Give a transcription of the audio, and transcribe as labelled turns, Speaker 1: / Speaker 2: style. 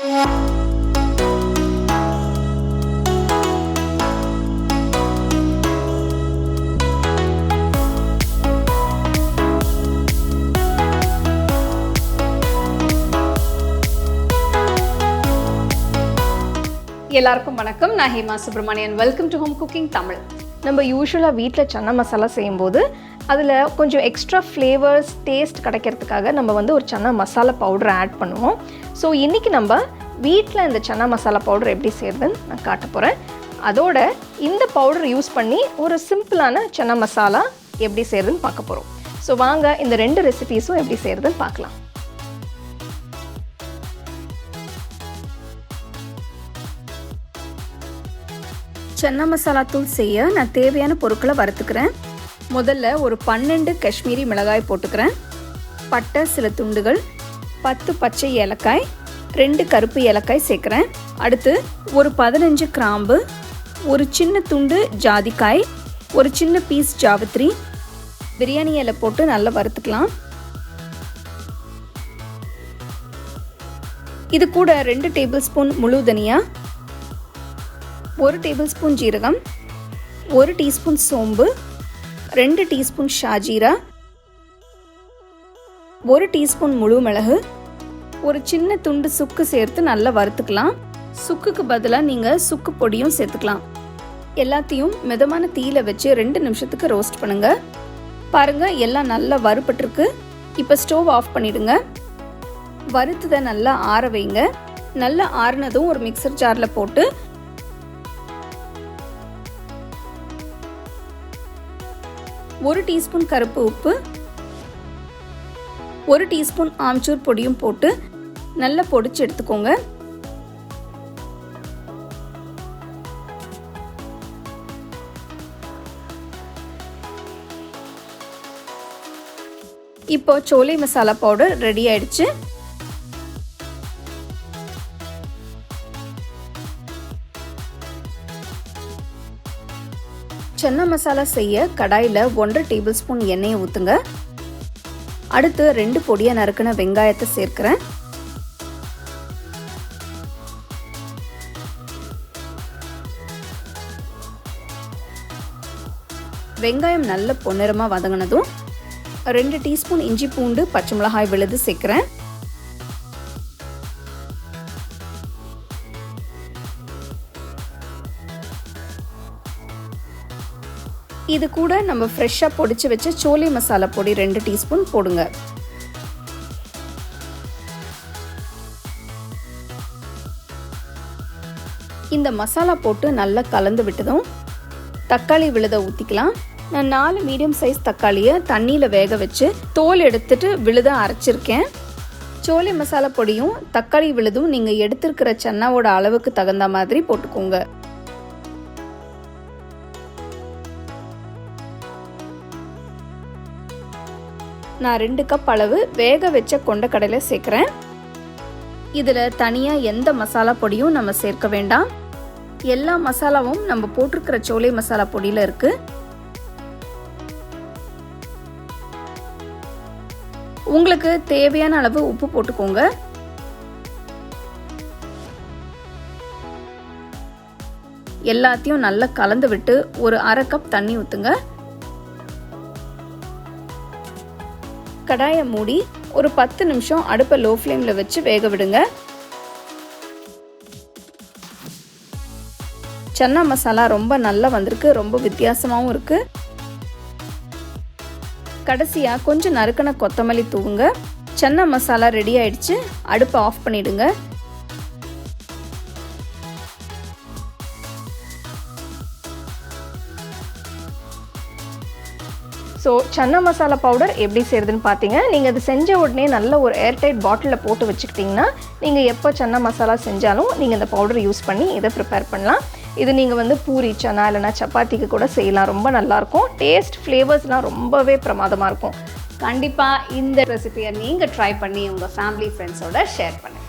Speaker 1: எல்லாருக்கும் வணக்கம். நான் Hema Subramanian. Welcome to home cooking Tamil.
Speaker 2: நம்ம யூஸ்வலாக வீட்டில் சன்னா மசாலா செய்யும்போது அதில் கொஞ்சம் எக்ஸ்ட்ரா ஃப்ளேவர்ஸ் டேஸ்ட் கிடைக்கிறதுக்காக நம்ம ஒரு சன்னா மசாலா பவுடர் ஆட் பண்ணுவோம். ஸோ இன்றைக்கி நம்ம வீட்டில் இந்த சன்னா மசாலா பவுடர் எப்படி செய்கிறதுன்னு நான் காட்ட போகிறேன். அதோட இந்த பவுடர் யூஸ் பண்ணி ஒரு சிம்பிளான சன்னா மசாலா எப்படி செய்கிறதுன்னு பார்க்க போகிறோம். ஸோ வாங்க இந்த 2 ரெசிபீஸும் எப்படி செய்கிறதுன்னு பார்க்கலாம். சன்னா மசாலா தூள் செய்ய நான் தேவையான பொருட்களை வறுத்துக்கிறேன். முதல்ல ஒரு 12 காஷ்மீரி மிளகாய் போட்டுக்கிறேன். பட்டை சில துண்டுகள், 10 பச்சை ஏலக்காய், 2 கருப்பு ஏலக்காய் சேர்க்குறேன். அடுத்து ஒரு 15 கிராம்பு, ஒரு சின்ன துண்டு ஜாதிக்காய், ஒரு சின்ன பீஸ் ஜாவித்ரி, பிரியாணி இலை போட்டு நல்லா வறுத்துக்கலாம். இது கூட 2 டேபிள் ஸ்பூன் முழு தனியா, 1 டேபிள் ஸ்பூன் ஜீரகம், 1 டீஸ்பூன் சோம்பு, 2 டீஸ்பூன் ஷாஜீரா, 1 டீஸ்பூன் முழு மிளகு, ஒரு சின்ன துண்டு சுக்கு சேர்த்து நல்லா வறுத்துக்கலாம். சுக்குக்கு பதிலாக நீங்கள் சுக்கு பொடியும் சேர்த்துக்கலாம். எல்லாத்தையும் மிதமான தீயில வச்சு 2 நிமிஷத்துக்கு ரோஸ்ட் பண்ணுங்க. பாருங்க, எல்லாம் நல்லா வறுபட்டிருக்கு. இப்போ ஸ்டவ் ஆஃப் பண்ணிடுங்க. வறுத்ததை நல்லா ஆற வைங்க. நல்லா ஆறுனதும் ஒரு மிக்சர் ஜாரில் போட்டு 1 டீஸ்பூன் கருப்பு உப்பு, 1 டீஸ்பூன் ஆம்ச்சூர் பொடியும் போட்டு நல்லா பொடிச்சு எடுத்துக்கோங்க. இப்போ சோலை மசாலா பவுடர் ரெடி ஆயிடுச்சு. சன்னா மசாலா செய்ய கடாயில் 1.5 டேபிள் ஸ்பூன் எண்ணெயை ஊற்றுங்க. அடுத்து 2 பொடியாக நறுக்கின வெங்காயத்தை சேர்க்கிறேன். வெங்காயம் நல்ல பொன்னிறமாக வதங்கினதும் 2 டீஸ்பூன் இஞ்சி பூண்டு பச்சை மிளகாய் விழுது சேர்க்கிறேன். இது கூட நம்ம ஃப்ரெஷ்ஷாக பொடிச்சு வச்ச சோலை மசாலா பொடி 2 டீஸ்பூன் போடுங்க. இந்த மசாலா போட்டு நல்லா கலந்து விட்டதும் தக்காளி விழுத ஊற்றிக்கலாம். நான் 4 மீடியம் சைஸ் தக்காளியை தண்ணியில் வேக வச்சு தோல் எடுத்துட்டு விழுத அரைச்சிருக்கேன். சோலை மசாலா பொடியும் தக்காளி விழுதும் நீங்கள் எடுத்துருக்கிற சன்னாவோட அளவுக்கு தகுந்த மாதிரி போட்டுக்கோங்க. நான் 2 கப் அளவு வேக வச்ச கொண்டக்கடலை சேர்க்குறேன். இதில் தனியாக எந்த மசாலா பொடியும் நம்ம சேர்க்க வேண்டாம். எல்லா மசாலாவும் நம்ம போட்டிருக்கிற சோலை மசாலா பொடியில் இருக்கு. உங்களுக்கு தேவையான அளவு உப்பு போட்டுக்கோங்க. எல்லாத்தையும் நல்லா கலந்து விட்டு ஒரு 1/2 கப் தண்ணி ஊற்றுங்க. கடாயை மூடி ஒரு 10 நிமிஷம் அடுப்பை லோ ஃப்ளேமில் வச்சு வேக விடுங்க. சன்னா மசாலா ரொம்ப நல்லா வந்திருக்கு, ரொம்ப வித்தியாசமாகவும் இருக்கு. கடைசியாக கொஞ்சம் நறுக்கின கொத்தமல்லி தூவுங்க. சன்னா மசாலா ரெடி ஆயிடுச்சு. அடுப்பை ஆஃப் பண்ணிடுங்க. ஸோ சன்னா மசாலா பவுடர் எப்படி செய்கிறதுன்னு பார்த்தீங்க. நீங்கள் அது செஞ்ச உடனே நல்ல ஒரு ஏர்டைட் பாட்டிலில் போட்டு வச்சுக்கிட்டிங்கன்னா நீங்கள் எப்போ சன்னா மசாலா செஞ்சாலும் நீங்கள் இந்த பவுடர் யூஸ் பண்ணி இதை ப்ரிப்பேர் பண்ணலாம். இது நீங்கள் பூரி சன்னா இல்லைனா சப்பாத்திக்கு கூட செய்யலாம். ரொம்ப நல்லாயிருக்கும். டேஸ்ட் ஃப்ளேவர்ஸ்லாம் ரொம்பவே பிரமாதமாக இருக்கும்.
Speaker 1: கண்டிப்பாக இந்த ரெசிபியை நீங்கள் ட்ரை பண்ணி உங்கள் ஃபேமிலி ஃப்ரெண்ட்ஸோட ஷேர் பண்ணுங்கள்.